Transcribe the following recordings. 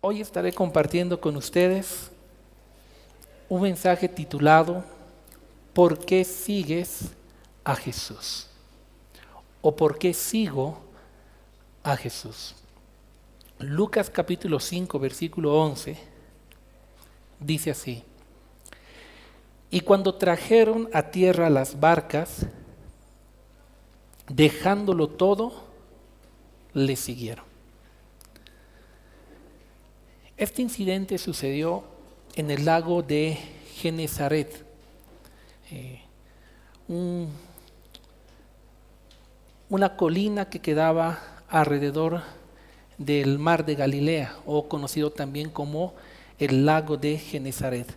Hoy estaré compartiendo con ustedes un mensaje titulado ¿Por qué sigues a Jesús? ¿O por qué sigo a Jesús? Lucas capítulo 5, versículo 11, dice así: Y cuando trajeron a tierra las barcas, dejándolo todo, le siguieron. Este incidente sucedió en el lago de Genezaret, una colina que quedaba alrededor del mar de Galilea, o conocido también como el lago de Genezaret.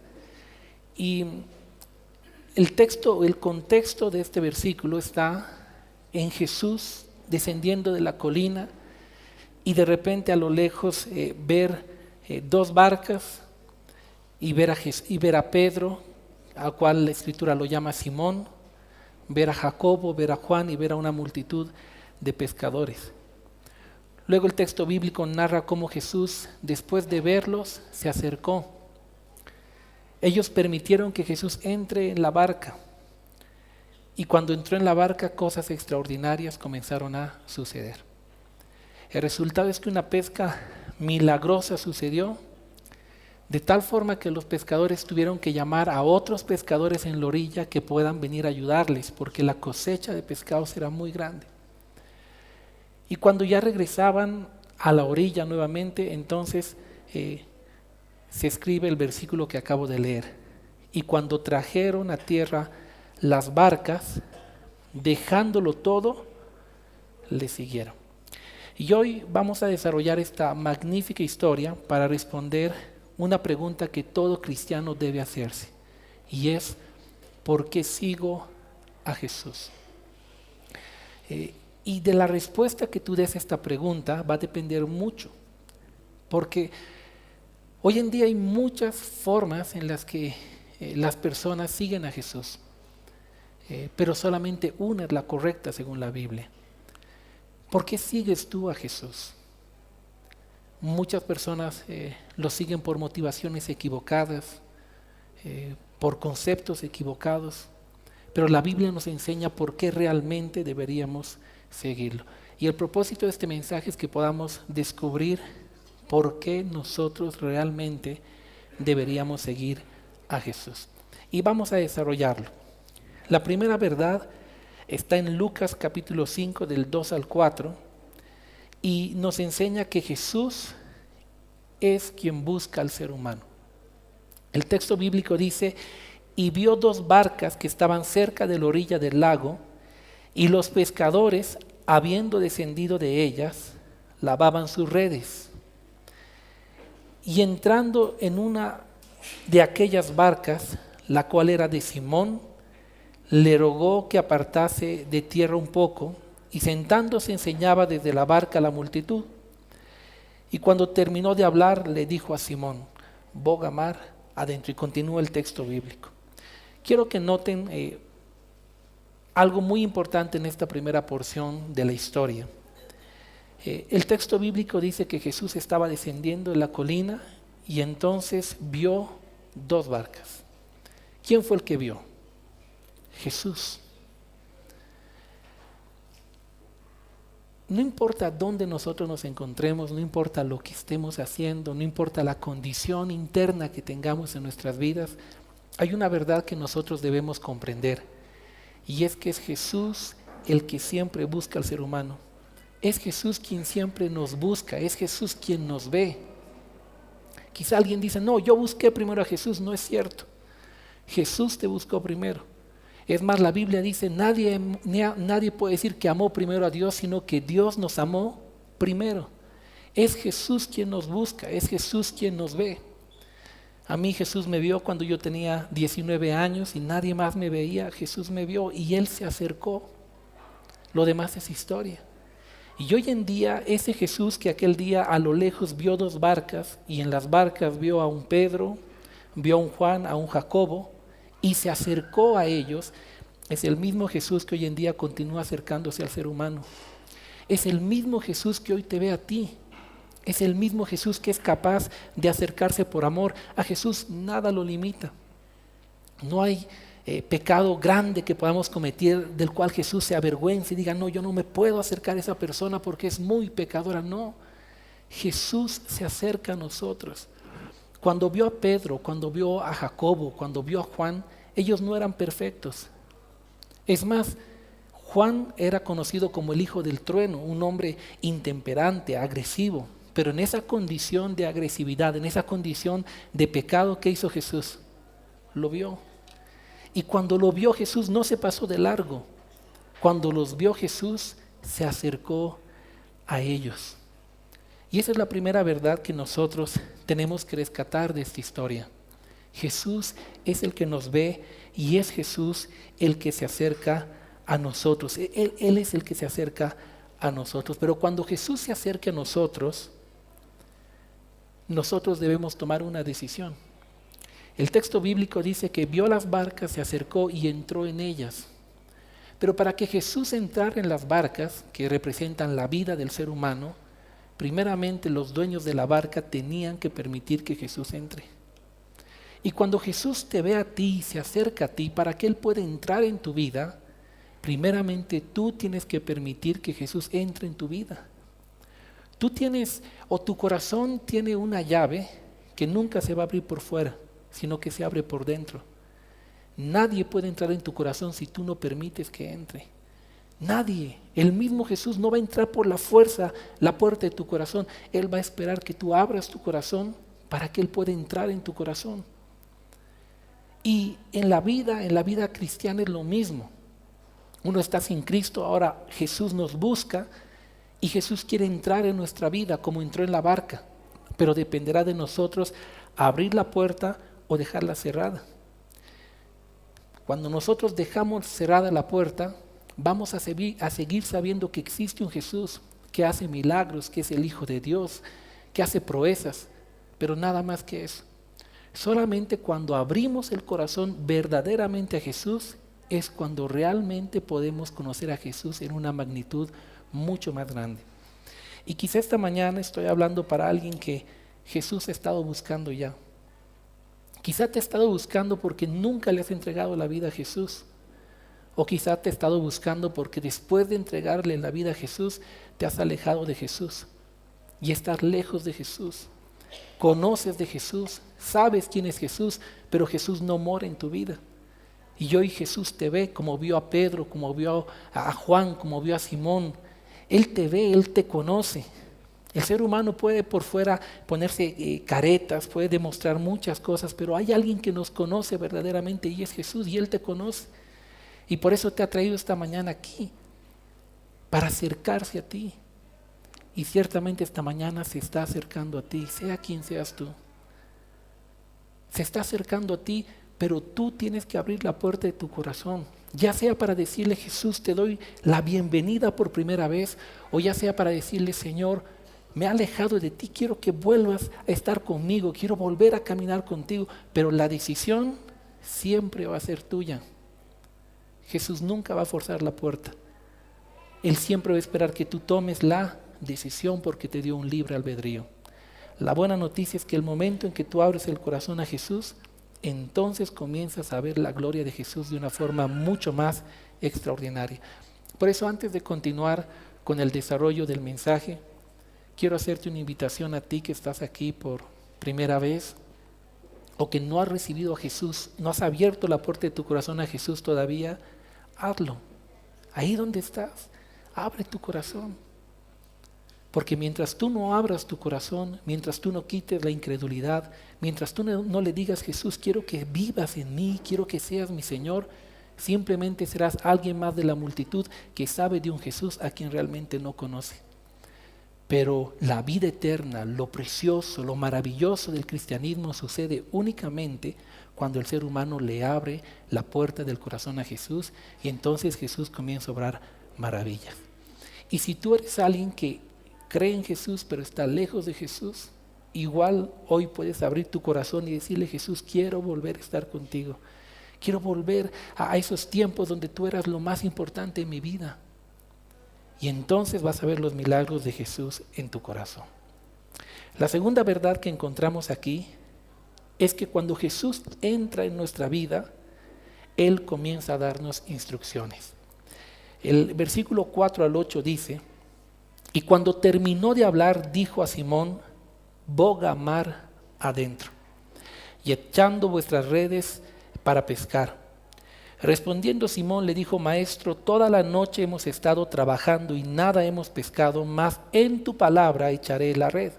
Y el contexto de este versículo está en Jesús descendiendo de la colina y de repente a lo lejos ver dos barcas y ver a Pedro, al cual la escritura lo llama Simón, ver a Jacobo, ver a Juan y ver a una multitud de pescadores. Luego el texto bíblico narra cómo Jesús, después de verlos, se acercó. Ellos permitieron que Jesús entre en la barca, y cuando entró en la barca, cosas extraordinarias comenzaron a suceder. El resultado es que una pesca milagrosa sucedió, de tal forma que los pescadores tuvieron que llamar a otros pescadores en la orilla que puedan venir a ayudarles, porque la cosecha de pescados era muy grande. Y cuando ya regresaban a la orilla nuevamente, entonces se escribe el versículo que acabo de leer. Y cuando trajeron a tierra las barcas, dejándolo todo, le siguieron. Y hoy vamos a desarrollar esta magnífica historia para responder una pregunta que todo cristiano debe hacerse, y es: ¿por qué sigo a Jesús? Y de la respuesta que tú des a esta pregunta va a depender mucho, porque hoy en día hay muchas formas en las que las personas siguen a Jesús, pero solamente una es la correcta según la Biblia. ¿Por qué sigues tú a Jesús? Muchas personas lo siguen por motivaciones equivocadas, por conceptos equivocados, pero la Biblia nos enseña por qué realmente deberíamos seguirlo. Y el propósito de este mensaje es que podamos descubrir por qué nosotros realmente deberíamos seguir a Jesús. Y vamos a desarrollarlo. La primera verdad está en Lucas capítulo 5 del 2 al 4 y nos enseña que Jesús es quien busca al ser humano. El texto bíblico dice: y vio dos barcas que estaban cerca de la orilla del lago, y los pescadores, habiendo descendido de ellas, lavaban sus redes. Y entrando en una de aquellas barcas, la cual era de Simón, le rogó que apartase de tierra un poco, y sentándose enseñaba desde la barca a la multitud. Y cuando terminó de hablar, le dijo a Simón: boga mar adentro. Y continúa el texto bíblico. Quiero que noten algo muy importante en esta primera porción de la historia. El texto bíblico dice que Jesús estaba descendiendo de la colina y entonces vio dos barcas. ¿Quién fue el que vio? Jesús. No importa dónde nosotros nos encontremos, no importa lo que estemos haciendo, no importa la condición interna que tengamos en nuestras vidas, hay una verdad que nosotros debemos comprender, y es que es Jesús el que siempre busca al ser humano. Es Jesús quien siempre nos busca, es Jesús quien nos ve. Quizá alguien dice: no, yo busqué primero a Jesús. No es cierto. Jesús te buscó primero. Es más, la Biblia dice: nadie puede decir que amó primero a Dios, sino que Dios nos amó primero. Es Jesús quien nos busca, es Jesús quien nos ve. A mí Jesús me vio cuando yo tenía 19 años y nadie más me veía. Jesús me vio y Él se acercó. Lo demás es historia. Y hoy en día ese Jesús que aquel día a lo lejos vio dos barcas, y en las barcas vio a un Pedro, vio a un Juan, a un Jacobo, y se acercó a ellos, es el mismo Jesús que hoy en día continúa acercándose al ser humano. Es el mismo Jesús que hoy te ve a ti. Es el mismo Jesús que es capaz de acercarse por amor. A Jesús nada lo limita. No hay pecado grande que podamos cometer del cual Jesús se avergüence y diga, no, yo no me puedo acercar a esa persona porque es muy pecadora. No, Jesús se acerca a nosotros. Cuando vio a Pedro, cuando vio a Jacobo, cuando vio a Juan, ellos no eran perfectos. Es más, Juan era conocido como el hijo del trueno, un hombre intemperante, agresivo. Pero en esa condición de agresividad, en esa condición de pecado, ¿qué hizo Jesús? Lo vio. Y cuando lo vio Jesús no se pasó de largo. Cuando los vio Jesús se acercó a ellos. Y esa es la primera verdad que nosotros tenemos que rescatar de esta historia. Jesús es el que nos ve y es Jesús el que se acerca a nosotros. Él es el que se acerca a nosotros. Pero cuando Jesús se acerca a nosotros, nosotros debemos tomar una decisión. El texto bíblico dice que vio las barcas, se acercó y entró en ellas. Pero para que Jesús entrara en las barcas, que representan la vida del ser humano, primeramente los dueños de la barca tenían que permitir que Jesús entre. Y cuando Jesús te ve a ti, se acerca a ti, para que Él pueda entrar en tu vida, primeramente tú tienes que permitir que Jesús entre en tu vida. Tú tienes, o tu corazón tiene una llave que nunca se va a abrir por fuera, sino que se abre por dentro. Nadie puede entrar en tu corazón si tú no permites que entre. Nadie. El mismo Jesús no va a entrar por la fuerza la puerta de tu corazón. Él va a esperar que tú abras tu corazón para que Él pueda entrar en tu corazón. Y en la vida cristiana es lo mismo. Uno está sin Cristo, ahora Jesús nos busca y Jesús quiere entrar en nuestra vida como entró en la barca, pero dependerá de nosotros abrir la puerta o dejarla cerrada. Cuando nosotros dejamos cerrada la puerta, vamos a seguir sabiendo que existe un Jesús que hace milagros, que es el Hijo de Dios, que hace proezas, pero nada más que eso. Solamente cuando abrimos el corazón verdaderamente a Jesús es cuando realmente podemos conocer a Jesús en una magnitud mucho más grande. Y quizá esta mañana estoy hablando para alguien que Jesús ha estado buscando ya. Quizá te ha estado buscando porque nunca le has entregado la vida a Jesús. O quizá te ha estado buscando porque después de entregarle la vida a Jesús, te has alejado de Jesús. Y estás lejos de Jesús. Conoces de Jesús, sabes quién es Jesús, pero Jesús no mora en tu vida. Y hoy Jesús te ve como vio a Pedro, como vio a Juan, como vio a Simón. Él te ve, Él te conoce. El ser humano puede por fuera ponerse caretas, puede demostrar muchas cosas, pero hay alguien que nos conoce verdaderamente y es Jesús y Él te conoce. Y por eso te ha traído esta mañana aquí, para acercarse a ti. Y ciertamente esta mañana se está acercando a ti, sea quien seas tú. Se está acercando a ti, pero tú tienes que abrir la puerta de tu corazón. Ya sea para decirle, Jesús, te doy la bienvenida por primera vez, o ya sea para decirle, Señor, me he alejado de ti, quiero que vuelvas a estar conmigo, quiero volver a caminar contigo, pero la decisión siempre va a ser tuya. Jesús nunca va a forzar la puerta. Él siempre va a esperar que tú tomes la decisión porque te dio un libre albedrío. La buena noticia es que el momento en que tú abres el corazón a Jesús, entonces comienzas a ver la gloria de Jesús de una forma mucho más extraordinaria. Por eso, antes de continuar con el desarrollo del mensaje, quiero hacerte una invitación a ti que estás aquí por primera vez o que no has recibido a Jesús, no has abierto la puerta de tu corazón a Jesús todavía. Hazlo. Ahí donde estás, abre tu corazón. Porque mientras tú no abras tu corazón, mientras tú no quites la incredulidad, mientras tú no le digas, Jesús, quiero que vivas en mí, quiero que seas mi Señor, simplemente serás alguien más de la multitud que sabe de un Jesús a quien realmente no conoce. Pero la vida eterna, lo precioso, lo maravilloso del cristianismo sucede únicamente cuando el ser humano le abre la puerta del corazón a Jesús y entonces Jesús comienza a obrar maravillas. Y si tú eres alguien que cree en Jesús pero está lejos de Jesús, igual hoy puedes abrir tu corazón y decirle, Jesús, quiero volver a estar contigo. Quiero volver a esos tiempos donde tú eras lo más importante en mi vida. Y entonces vas a ver los milagros de Jesús en tu corazón. La segunda verdad que encontramos aquí es que cuando Jesús entra en nuestra vida, Él comienza a darnos instrucciones. El versículo 4 al 8 dice: y cuando terminó de hablar, dijo a Simón: boga mar adentro, y echando vuestras redes para pescar. Respondiendo Simón le dijo: Maestro, toda la noche hemos estado trabajando y nada hemos pescado, mas en tu palabra echaré la red.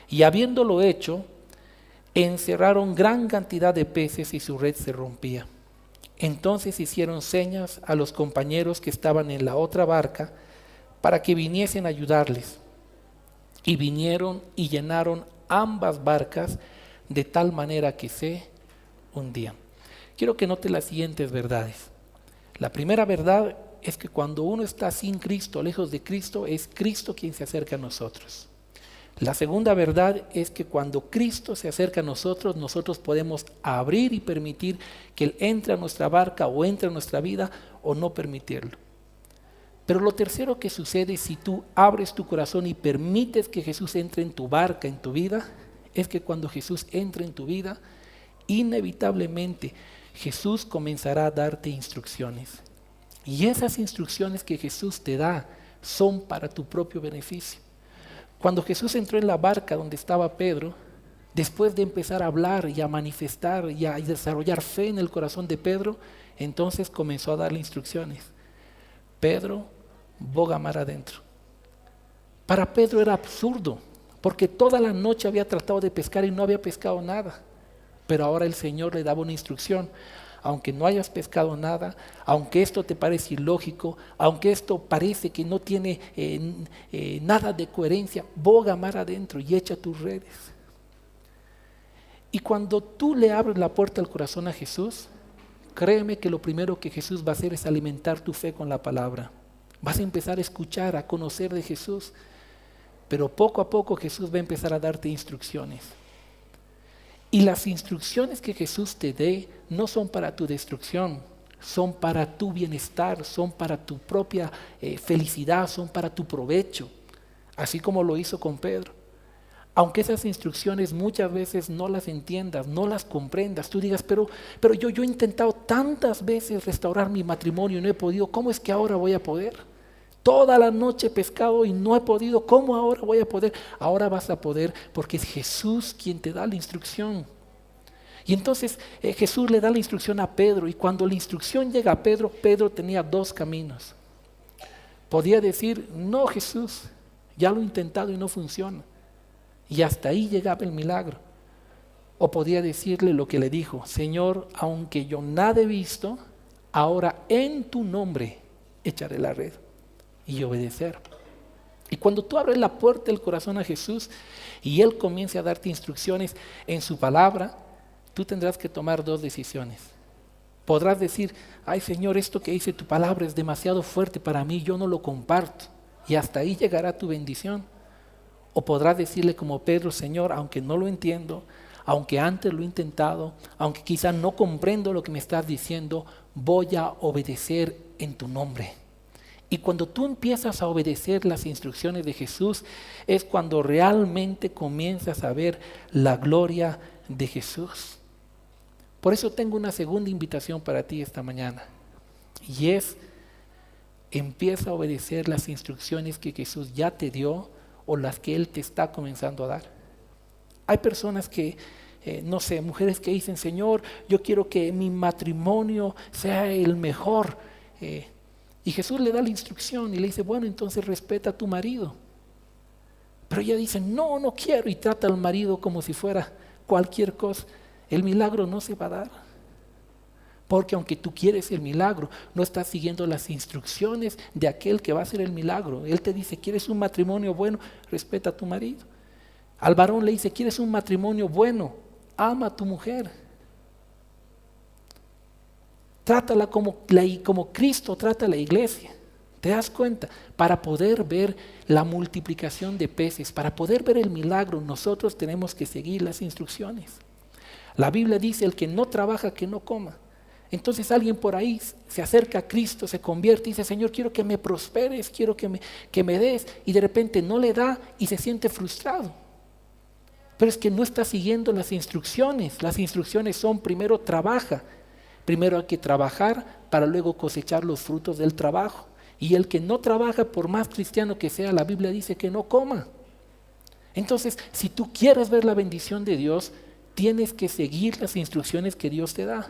Y habiéndolo hecho, encerraron gran cantidad de peces y su red se rompía. Entonces hicieron señas a los compañeros que estaban en la otra barca para que viniesen a ayudarles. Y vinieron y llenaron ambas barcas de tal manera que se hundían. Quiero que note las siguientes verdades. La primera verdad es que cuando uno está sin Cristo, lejos de Cristo, es Cristo quien se acerca a nosotros. La segunda verdad es que cuando Cristo se acerca a nosotros, nosotros podemos abrir y permitir que Él entre a nuestra barca o entre a nuestra vida, o no permitirlo. Pero lo tercero que sucede si tú abres tu corazón y permites que Jesús entre en tu barca, en tu vida, es que cuando Jesús entre en tu vida, inevitablemente Jesús comenzará a darte instrucciones. Y esas instrucciones que Jesús te da son para tu propio beneficio. Cuando Jesús entró en la barca donde estaba Pedro, después de empezar a hablar y a manifestar y a desarrollar fe en el corazón de Pedro, entonces comenzó a darle instrucciones. Pedro, boga mar adentro. Para Pedro era absurdo, porque toda la noche había tratado de pescar y no había pescado nada. Pero ahora el Señor le daba una instrucción: aunque no hayas pescado nada, aunque esto te parece ilógico, aunque esto parece que no tiene nada de coherencia, boga mar adentro y echa tus redes. Y cuando tú le abres la puerta al corazón a Jesús, créeme que lo primero que Jesús va a hacer es alimentar tu fe con la palabra. Vas a empezar a escuchar, a conocer de Jesús, pero poco a poco Jesús va a empezar a darte instrucciones. Y las instrucciones que Jesús te dé no son para tu destrucción, son para tu bienestar, son para tu propia felicidad, son para tu provecho, así como lo hizo con Pedro. Aunque esas instrucciones muchas veces no las entiendas, no las comprendas, tú digas, pero yo he intentado tantas veces restaurar mi matrimonio y no he podido, ¿cómo es que ahora voy a poder? Toda la noche he pescado y no he podido, ¿cómo ahora voy a poder? Ahora vas a poder porque es Jesús quien te da la instrucción. Y entonces Jesús le da la instrucción a Pedro, y cuando la instrucción llega a Pedro, Pedro tenía dos caminos. Podía decir: no, Jesús, ya lo he intentado y no funciona. Y hasta ahí llegaba el milagro. O podía decirle lo que le dijo: Señor, aunque yo nada he visto, ahora en tu nombre echaré la red. Y obedecer. Y cuando tú abres la puerta del corazón a Jesús y Él comience a darte instrucciones en su palabra, tú tendrás que tomar dos decisiones. Podrás decir: ay Señor, esto que dice tu palabra es demasiado fuerte para mí, yo no lo comparto. Y hasta ahí llegará tu bendición. O podrás decirle como Pedro: Señor, aunque no lo entiendo, aunque antes lo he intentado, aunque quizá no comprendo lo que me estás diciendo, voy a obedecer en tu nombre. Y cuando tú empiezas a obedecer las instrucciones de Jesús, es cuando realmente comienzas a ver la gloria de Jesús. Por eso tengo una segunda invitación para ti esta mañana. Y es: empieza a obedecer las instrucciones que Jesús ya te dio o las que Él te está comenzando a dar. Hay personas que, mujeres que dicen: Señor, yo quiero que mi matrimonio sea el mejor. Y Jesús le da la instrucción y le dice: bueno, entonces respeta a tu marido. Pero ella dice: no quiero, y trata al marido como si fuera cualquier cosa. El milagro no se va a dar. Porque aunque tú quieres el milagro, no estás siguiendo las instrucciones de aquel que va a hacer el milagro. Él te dice: ¿quieres un matrimonio bueno? Respeta a tu marido. Al varón le dice: ¿quieres un matrimonio bueno? Ama a tu mujer. Trátala como Cristo trata a la iglesia. ¿Te das cuenta? Para poder ver la multiplicación de peces, para poder ver el milagro, nosotros tenemos que seguir las instrucciones. La Biblia dice: el que no trabaja, que no coma. Entonces alguien por ahí se acerca a Cristo, se convierte y dice: Señor, quiero que me prosperes, quiero que me des, y de repente no le da y se siente frustrado. Pero es que no estás siguiendo las instrucciones. Las instrucciones son: primero trabaja. Primero hay que trabajar para luego cosechar los frutos del trabajo. Y el que no trabaja, por más cristiano que sea, la Biblia dice que no coma. Entonces, si tú quieres ver la bendición de Dios, tienes que seguir las instrucciones que Dios te da.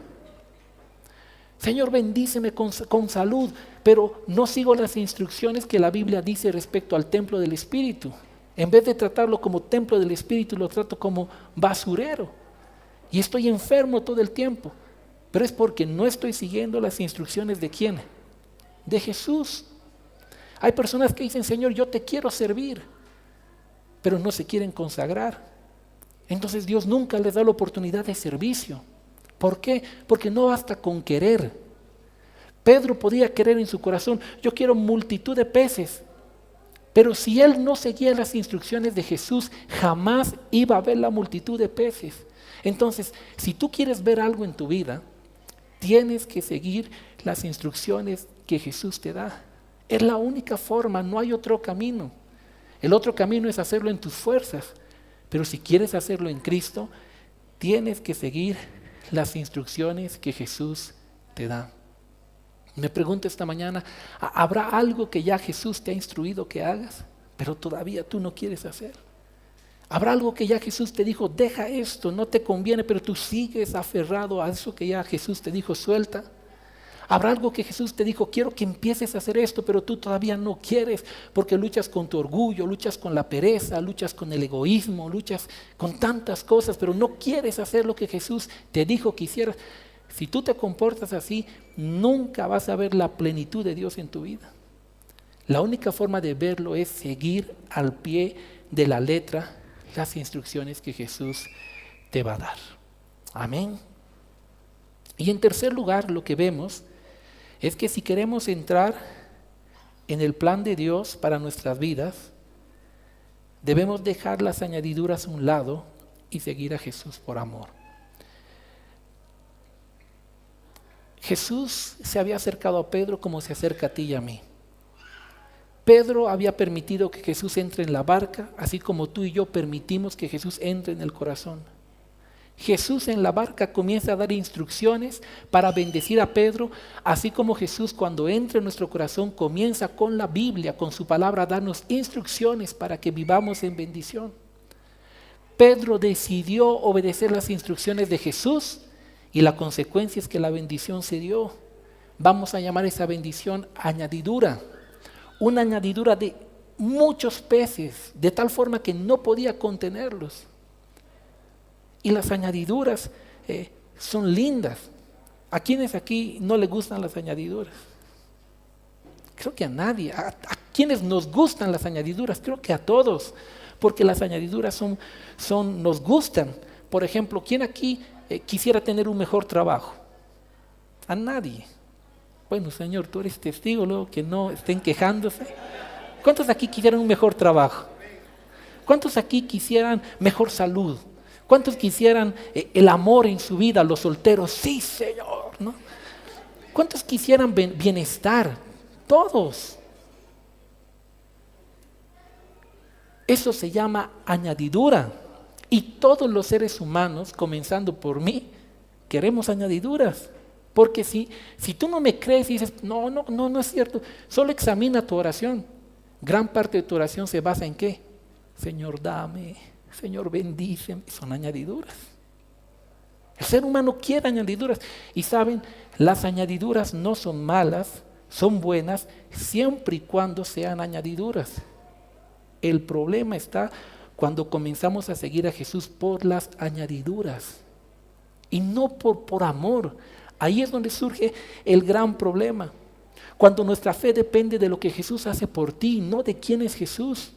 Señor, bendíceme con salud, pero no sigo las instrucciones que la Biblia dice respecto al templo del Espíritu. En vez de tratarlo como templo del Espíritu, lo trato como basurero. Y estoy enfermo todo el tiempo. Pero es porque no estoy siguiendo las instrucciones ¿de quién? De Jesús. Hay personas que dicen: Señor, yo te quiero servir, pero no se quieren consagrar. Entonces Dios nunca les da la oportunidad de servicio. ¿Por qué? Porque no basta con querer. Pedro podía querer en su corazón: yo quiero multitud de peces. Pero si él no seguía las instrucciones de Jesús, jamás iba a ver la multitud de peces. Entonces, si tú quieres ver algo en tu vida, tienes que seguir las instrucciones que Jesús te da. Es la única forma, no hay otro camino. El otro camino es hacerlo en tus fuerzas. Pero si quieres hacerlo en Cristo, tienes que seguir las instrucciones que Jesús te da. Me pregunto esta mañana: ¿habrá algo que ya Jesús te ha instruido que hagas, pero todavía tú no quieres hacer? ¿Habrá algo que ya Jesús te dijo: deja esto, no te conviene, pero tú sigues aferrado a eso que ya Jesús te dijo: suelta? ¿Habrá algo que Jesús te dijo: quiero que empieces a hacer esto, pero tú todavía no quieres, porque luchas con tu orgullo, luchas con la pereza, luchas con el egoísmo, luchas con tantas cosas, pero no quieres hacer lo que Jesús te dijo que hicieras? Si tú te comportas así, nunca vas a ver la plenitud de Dios en tu vida. La única forma de verlo es seguir al pie de la letra las instrucciones que Jesús te va a dar. Amén. Y en tercer lugar, lo que vemos es que si queremos entrar en el plan de Dios para nuestras vidas, debemos dejar las añadiduras a un lado y seguir a Jesús por amor. Jesús se había acercado a Pedro como se acerca a ti y a mí. Pedro había permitido que Jesús entre en la barca, así como tú y yo permitimos que Jesús entre en el corazón. Jesús en la barca comienza a dar instrucciones para bendecir a Pedro, así como Jesús, cuando entra en nuestro corazón, comienza con la Biblia, con su palabra, a darnos instrucciones para que vivamos en bendición. Pedro decidió obedecer las instrucciones de Jesús y la consecuencia es que la bendición se dio. Vamos a llamar esa bendición añadidura. Una añadidura de muchos peces, de tal forma que no podía contenerlos. Y las añadiduras son lindas. ¿A quiénes aquí no les gustan las añadiduras? Creo que a nadie. ¿A quienes nos gustan las añadiduras? Creo que a todos, porque las añadiduras nos gustan. Por ejemplo, ¿quién aquí quisiera tener un mejor trabajo? A nadie. Bueno, Señor, tú eres testigo, luego que no estén quejándose. ¿Cuántos aquí quisieran un mejor trabajo? ¿Cuántos aquí quisieran mejor salud? ¿Cuántos quisieran el amor en su vida, los solteros? Sí, Señor, ¿no? ¿Cuántos quisieran bienestar? Todos. Eso se llama añadidura. Y todos los seres humanos, comenzando por mí, queremos añadiduras. Porque si tú no me crees y dices: no es cierto, solo examina tu oración. Gran parte de tu oración se basa en ¿qué? Señor, dame. Señor, bendíceme. Son añadiduras. El ser humano quiere añadiduras. Y saben, las añadiduras no son malas, son buenas, siempre y cuando sean añadiduras. El problema está cuando comenzamos a seguir a Jesús por las añadiduras y no por amor. Ahí es donde surge el gran problema. Cuando nuestra fe depende de lo que Jesús hace por ti, no de quién es Jesús.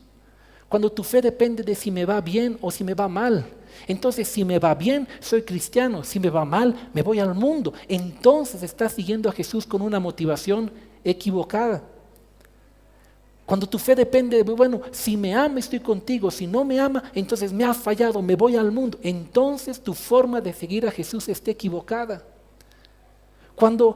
Cuando tu fe depende de si me va bien o si me va mal. Entonces, si me va bien, soy cristiano. Si me va mal, me voy al mundo. Entonces estás siguiendo a Jesús con una motivación equivocada. Cuando tu fe depende de, bueno, si me ama, estoy contigo. Si no me ama, entonces me ha fallado, me voy al mundo. Entonces tu forma de seguir a Jesús está equivocada. Cuando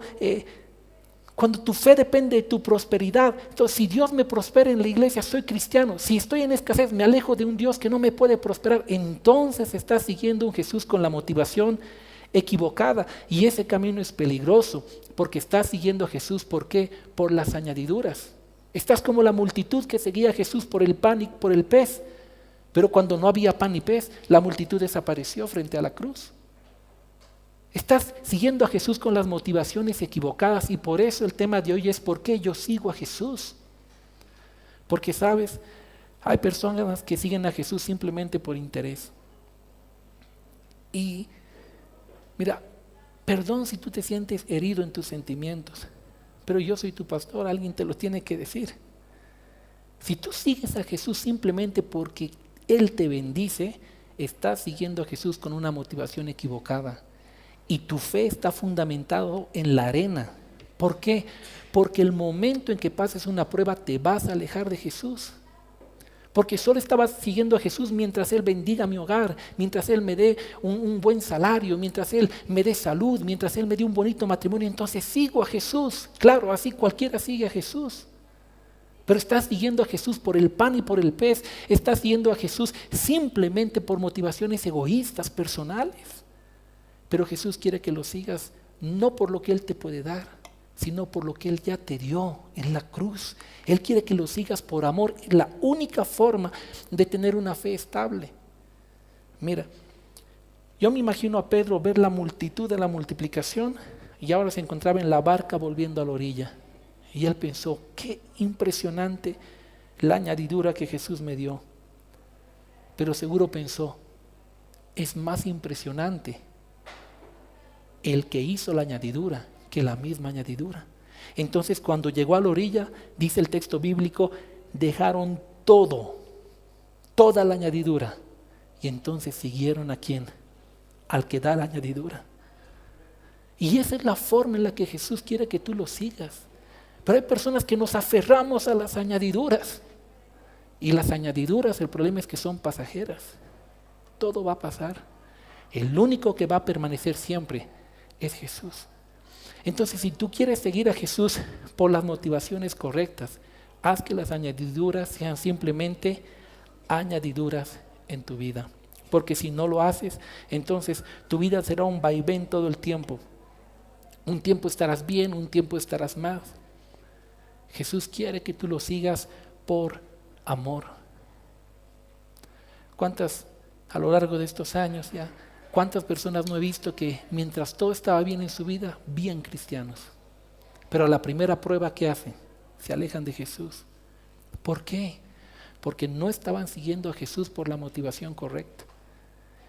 Cuando tu fe depende de tu prosperidad, entonces si Dios me prospera en la iglesia, soy cristiano. Si estoy en escasez, me alejo de un Dios que no me puede prosperar. Entonces estás siguiendo a un Jesús con la motivación equivocada. Y ese camino es peligroso, porque estás siguiendo a Jesús. ¿Por qué? Por las añadiduras. Estás como la multitud que seguía a Jesús por el pan y por el pez. Pero cuando no había pan y pez, la multitud desapareció frente a la cruz. Estás siguiendo a Jesús con las motivaciones equivocadas, y por eso el tema de hoy es ¿por qué yo sigo a Jesús? Porque sabes, hay personas que siguen a Jesús simplemente por interés. Y mira, perdón si tú te sientes herido en tus sentimientos, pero yo soy tu pastor, alguien te lo tiene que decir. Si tú sigues a Jesús simplemente porque Él te bendice, estás siguiendo a Jesús con una motivación equivocada. Y tu fe está fundamentado en la arena. ¿Por qué? Porque el momento en que pases una prueba te vas a alejar de Jesús. Porque solo estabas siguiendo a Jesús mientras Él bendiga mi hogar, mientras Él me dé un buen salario, mientras Él me dé salud, mientras Él me dé un bonito matrimonio. Entonces sigo a Jesús. Claro, así cualquiera sigue a Jesús. Pero estás siguiendo a Jesús por el pan y por el pez. Estás siguiendo a Jesús simplemente por motivaciones egoístas, personales. Pero Jesús quiere que lo sigas no por lo que Él te puede dar, sino por lo que Él ya te dio en la cruz. Él quiere que lo sigas por amor. Es la única forma de tener una fe estable. Mira, yo me imagino a Pedro ver la multitud de la multiplicación y ahora se encontraba en la barca volviendo a la orilla. Y él pensó, qué impresionante la añadidura que Jesús me dio. Pero seguro pensó, es más impresionante el que hizo la añadidura que la misma añadidura. Entonces cuando llegó a la orilla, dice el texto bíblico, dejaron todo, toda la añadidura, y entonces siguieron ¿a quién? Al que da la añadidura. Y esa es la forma en la que Jesús quiere que tú lo sigas. Pero hay personas que nos aferramos a las añadiduras, y las añadiduras, el problema es que son pasajeras. Todo va a pasar. El único que va a permanecer siempre es Jesús. Entonces, si tú quieres seguir a Jesús por las motivaciones correctas, haz que las añadiduras sean simplemente añadiduras en tu vida. Porque si no lo haces, entonces tu vida será un vaivén todo el tiempo. Un tiempo estarás bien, un tiempo estarás mal. Jesús quiere que tú lo sigas por amor. ¿Cuántas a lo largo de estos años ya? ¿Cuántas personas no he visto que mientras todo estaba bien en su vida, bien cristianos? Pero a la primera prueba que hacen, se alejan de Jesús. ¿Por qué? Porque no estaban siguiendo a Jesús por la motivación correcta.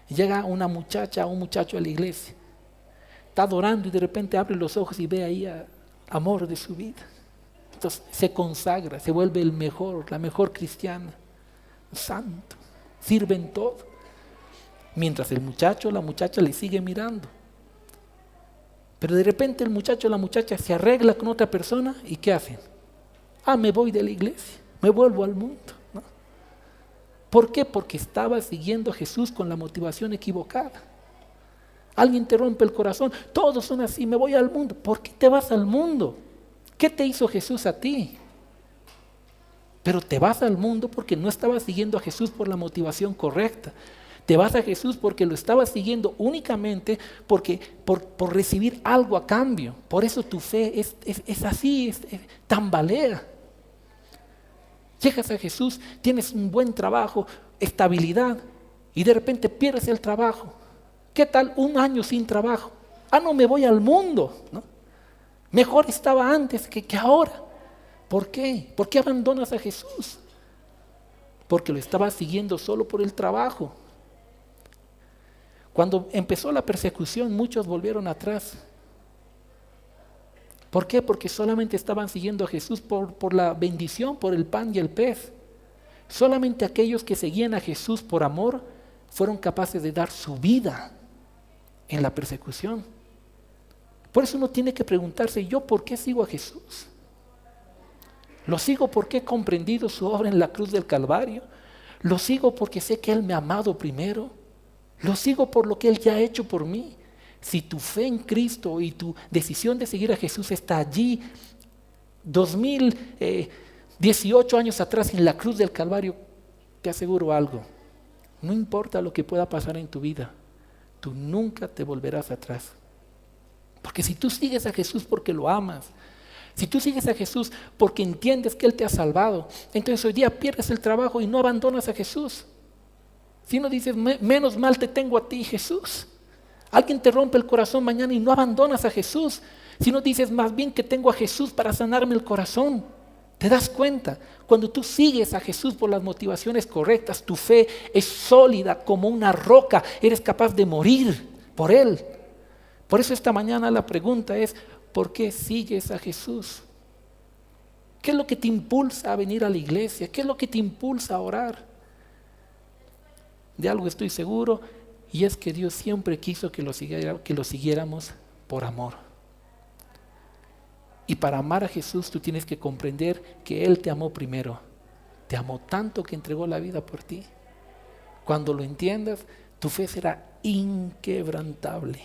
Llega una muchacha o un muchacho a la iglesia, está adorando y de repente abre los ojos y ve ahí al amor de su vida. Entonces se consagra, se vuelve el mejor, la mejor cristiana, santo, sirve en todo. Mientras el muchacho o la muchacha le sigue mirando. Pero de repente el muchacho o la muchacha se arregla con otra persona y ¿qué hacen? Me voy de la iglesia, me vuelvo al mundo, ¿no? ¿Por qué? Porque estaba siguiendo a Jesús con la motivación equivocada. Alguien te rompe el corazón, todos son así, me voy al mundo. ¿Por qué te vas al mundo? ¿Qué te hizo Jesús a ti? Pero te vas al mundo porque no estabas siguiendo a Jesús por la motivación correcta. Te vas a Jesús porque lo estabas siguiendo únicamente porque, por recibir algo a cambio. Por eso tu fe es así, tambalea. Llegas a Jesús, tienes un buen trabajo, estabilidad, y de repente pierdes el trabajo. ¿Qué tal un año sin trabajo? No me voy al mundo, ¿no? Mejor estaba antes que ahora. ¿Por qué? ¿Por qué abandonas a Jesús? Porque lo estabas siguiendo solo por el trabajo. Cuando empezó la persecución, muchos volvieron atrás. ¿Por qué? Porque solamente estaban siguiendo a Jesús por la bendición, por el pan y el pez. Solamente aquellos que seguían a Jesús por amor fueron capaces de dar su vida en la persecución. Por eso uno tiene que preguntarse, ¿yo por qué sigo a Jesús? ¿Lo sigo porque he comprendido su obra en la cruz del Calvario? ¿Lo sigo porque sé que Él me ha amado primero? ¿Lo sigo por lo que Él ya ha hecho por mí? Si tu fe en Cristo y tu decisión de seguir a Jesús está allí, 2018 años atrás en la cruz del Calvario, te aseguro algo, no importa lo que pueda pasar en tu vida, tú nunca te volverás atrás. Porque si tú sigues a Jesús porque lo amas, si tú sigues a Jesús porque entiendes que Él te ha salvado, entonces hoy día pierdes el trabajo y no abandonas a Jesús. Si no dices, menos mal te tengo a ti, Jesús. Alguien te rompe el corazón mañana y no abandonas a Jesús. Si no dices, más bien que tengo a Jesús para sanarme el corazón. ¿Te das cuenta? Cuando tú sigues a Jesús por las motivaciones correctas, tu fe es sólida como una roca. Eres capaz de morir por Él. Por eso esta mañana la pregunta es, ¿por qué sigues a Jesús? ¿Qué es lo que te impulsa a venir a la iglesia? ¿Qué es lo que te impulsa a orar? De algo estoy seguro, y es que Dios siempre quiso que lo siguiéramos por amor. Y para amar a Jesús tú tienes que comprender que Él te amó primero. Te amó tanto que entregó la vida por ti. Cuando lo entiendas, tu fe será inquebrantable.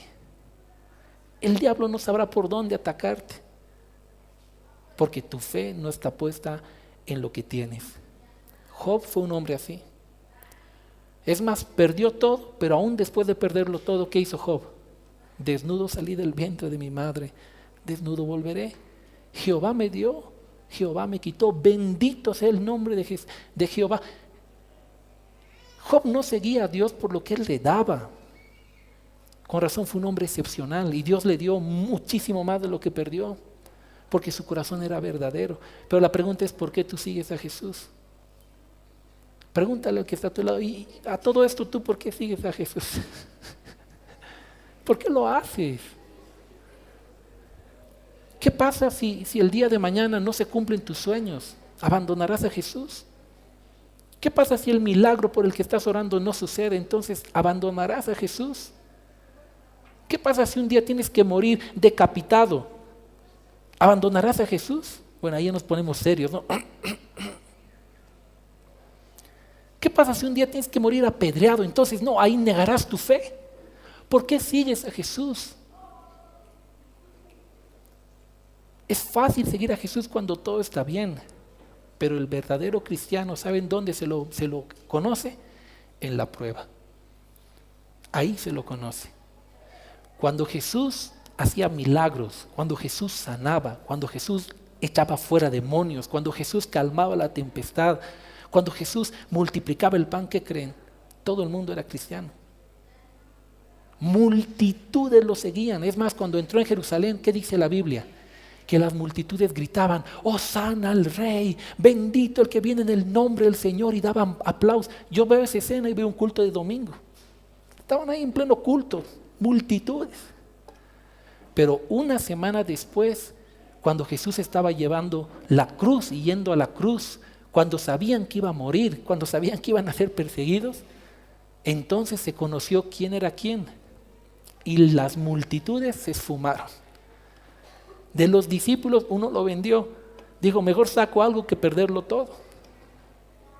El diablo no sabrá por dónde atacarte, porque tu fe no está puesta en lo que tienes. Job fue un hombre así. Es más, perdió todo, pero aún después de perderlo todo, ¿qué hizo Job? Desnudo salí del vientre de mi madre, desnudo volveré. Jehová me dio, Jehová me quitó, bendito sea el nombre de Jehová. Job no seguía a Dios por lo que Él le daba. Con razón fue un hombre excepcional y Dios le dio muchísimo más de lo que perdió, porque su corazón era verdadero. Pero la pregunta es, ¿por qué tú sigues a Jesús? Pregúntale al que está a tu lado, y a todo esto, ¿tú por qué sigues a Jesús? ¿Por qué lo haces? ¿Qué pasa si el día de mañana no se cumplen tus sueños? ¿Abandonarás a Jesús? ¿Qué pasa si el milagro por el que estás orando no sucede? Entonces, ¿abandonarás a Jesús? ¿Qué pasa si un día tienes que morir decapitado? ¿Abandonarás a Jesús? Bueno, ahí nos ponemos serios, ¿no? ¿Qué pasa si un día tienes que morir apedreado? Entonces, no, ahí negarás tu fe. ¿Por qué sigues a Jesús? Es fácil seguir a Jesús cuando todo está bien, pero el verdadero cristiano, ¿saben dónde se lo conoce? En la prueba. Ahí se lo conoce. Cuando Jesús hacía milagros, cuando Jesús sanaba, cuando Jesús echaba fuera demonios, cuando Jesús calmaba la tempestad, cuando Jesús multiplicaba el pan, ¿qué creen? Todo el mundo era cristiano. Multitudes lo seguían. Es más, cuando entró en Jerusalén, ¿qué dice la Biblia? Que las multitudes gritaban, ¡Hosana al Rey! ¡Bendito el que viene en el nombre del Señor! Y daban aplausos. Yo veo esa escena y veo un culto de domingo. Estaban ahí en pleno culto, multitudes. Pero una semana después, cuando Jesús estaba llevando la cruz y yendo a la cruz, cuando sabían que iba a morir, cuando sabían que iban a ser perseguidos, entonces se conoció quién era quién. Y las multitudes se esfumaron. De los discípulos, uno lo vendió. Dijo, mejor saco algo que perderlo todo.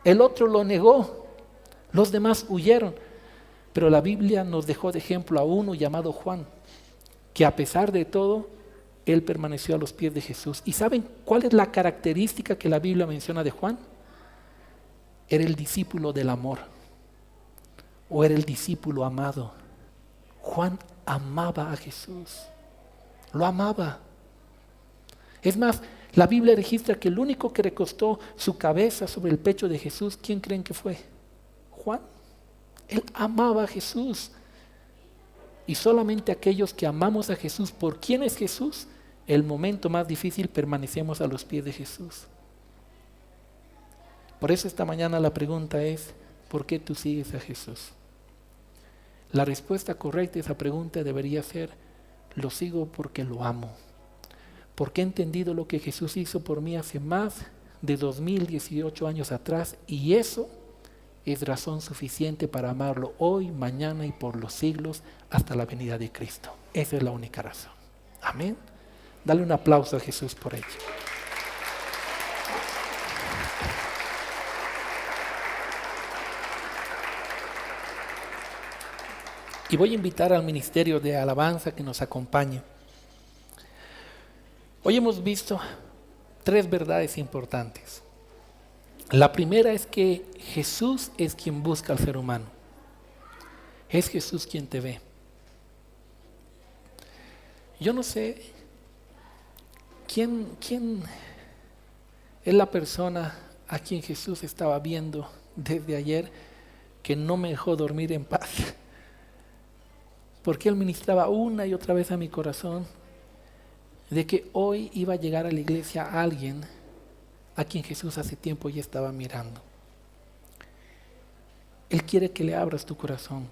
El otro lo negó. Los demás huyeron. Pero la Biblia nos dejó de ejemplo a uno llamado Juan, que a pesar de todo, él permaneció a los pies de Jesús. ¿Y saben cuál es la característica que la Biblia menciona de Juan? Era el discípulo del amor, o era el discípulo amado. Juan amaba a Jesús, lo amaba. Es más, la Biblia registra que el único que recostó su cabeza sobre el pecho de Jesús, ¿quién creen que fue? Juan. Él amaba a Jesús. Y solamente aquellos que amamos a Jesús, ¿por quién es Jesús? El momento más difícil permanecemos a los pies de Jesús. Por eso esta mañana la pregunta es, ¿por qué tú sigues a Jesús? La respuesta correcta a esa pregunta debería ser, lo sigo porque lo amo. Porque he entendido lo que Jesús hizo por mí hace más de 2018 años atrás, y eso es razón suficiente para amarlo hoy, mañana y por los siglos hasta la venida de Cristo. Esa es la única razón. Amén. Dale un aplauso a Jesús por ello. Y voy a invitar al ministerio de alabanza que nos acompañe. Hoy hemos visto 3 verdades importantes. La primera es que Jesús es quien busca al ser humano. Es Jesús quien te ve. Yo no sé quién es la persona a quien Jesús estaba viendo desde ayer que no me dejó dormir en paz, porque Él ministraba una y otra vez a mi corazón de que hoy iba a llegar a la iglesia alguien a quien Jesús hace tiempo ya estaba mirando. Él quiere que le abras tu corazón.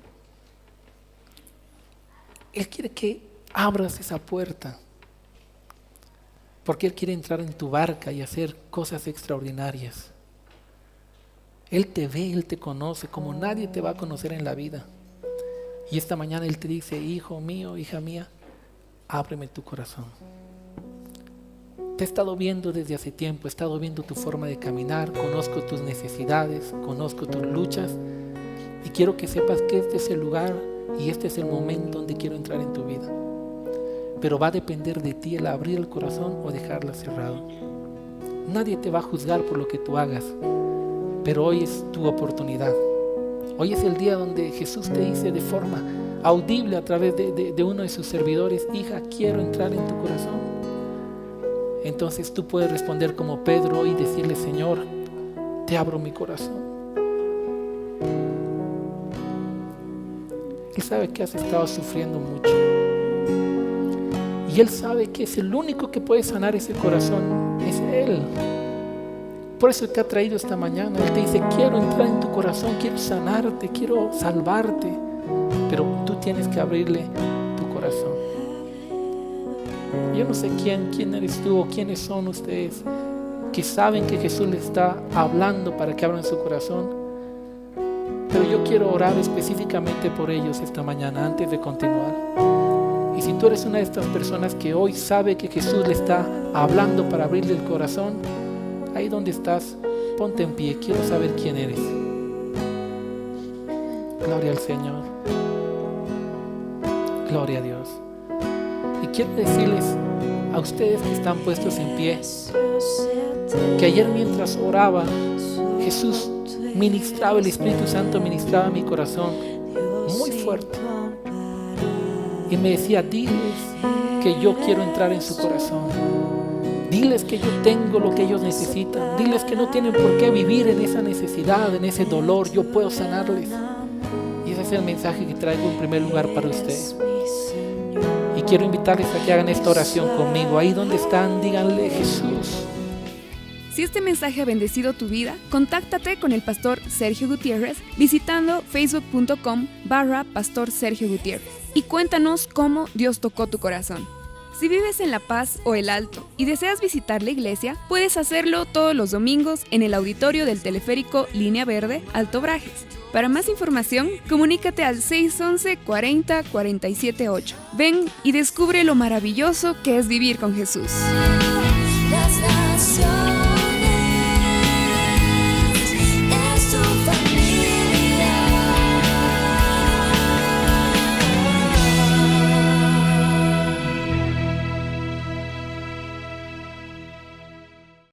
Él quiere que abras esa puerta, porque Él quiere entrar en tu barca y hacer cosas extraordinarias. Él te ve, Él te conoce como nadie te va a conocer en la vida. Y esta mañana Él te dice: hijo mío, hija mía, ábreme tu corazón. Te he estado viendo desde hace tiempo, he estado viendo tu forma de caminar, conozco tus necesidades, conozco tus luchas, y quiero que sepas que este es el lugar y este es el momento donde quiero entrar en tu vida. Pero va a depender de ti el abrir el corazón o dejarlo cerrado. Nadie te va a juzgar por lo que tú hagas, pero hoy es tu oportunidad. Hoy es el día donde Jesús te dice de forma audible a través de uno de sus servidores: hija, quiero entrar en tu corazón. Entonces tú puedes responder como Pedro y decirle: Señor, te abro mi corazón. Él sabe que has estado sufriendo mucho, y Él sabe que es el único que puede sanar ese corazón, es Él. Por eso te ha traído esta mañana. Él te dice: quiero entrar en tu corazón, quiero sanarte, quiero salvarte, pero tú tienes que abrirle tu corazón. Yo no sé quién eres tú o quiénes son ustedes que saben que Jesús les está hablando para que abran su corazón, pero yo quiero orar específicamente por ellos esta mañana antes de continuar. Y si tú eres una de estas personas que hoy sabe que Jesús le está hablando para abrirle el corazón, ahí donde estás, ponte en pie. Quiero saber quién eres. Gloria al Señor. Gloria a Dios. Y quiero decirles a ustedes que están puestos en pie, que ayer mientras oraba, Jesús ministraba, el Espíritu Santo ministraba mi corazón muy fuerte. Y me decía: diles que yo quiero entrar en su corazón. Diles que yo tengo lo que ellos necesitan. Diles que no tienen por qué vivir en esa necesidad, en ese dolor. Yo puedo sanarles. Y ese es el mensaje que traigo en primer lugar para ustedes. Y quiero invitarles a que hagan esta oración conmigo. Ahí donde están, díganle: Jesús. Si este mensaje ha bendecido tu vida, contáctate con el pastor Sergio Gutiérrez visitando facebook.com/pastor Sergio Gutiérrez y cuéntanos cómo Dios tocó tu corazón. Si vives en La Paz o El Alto y deseas visitar la iglesia, puedes hacerlo todos los domingos en el auditorio del Teleférico Línea Verde, Alto Brajes. Para más información, comunícate al 611 40 47 8. Ven y descubre lo maravilloso que es vivir con Jesús.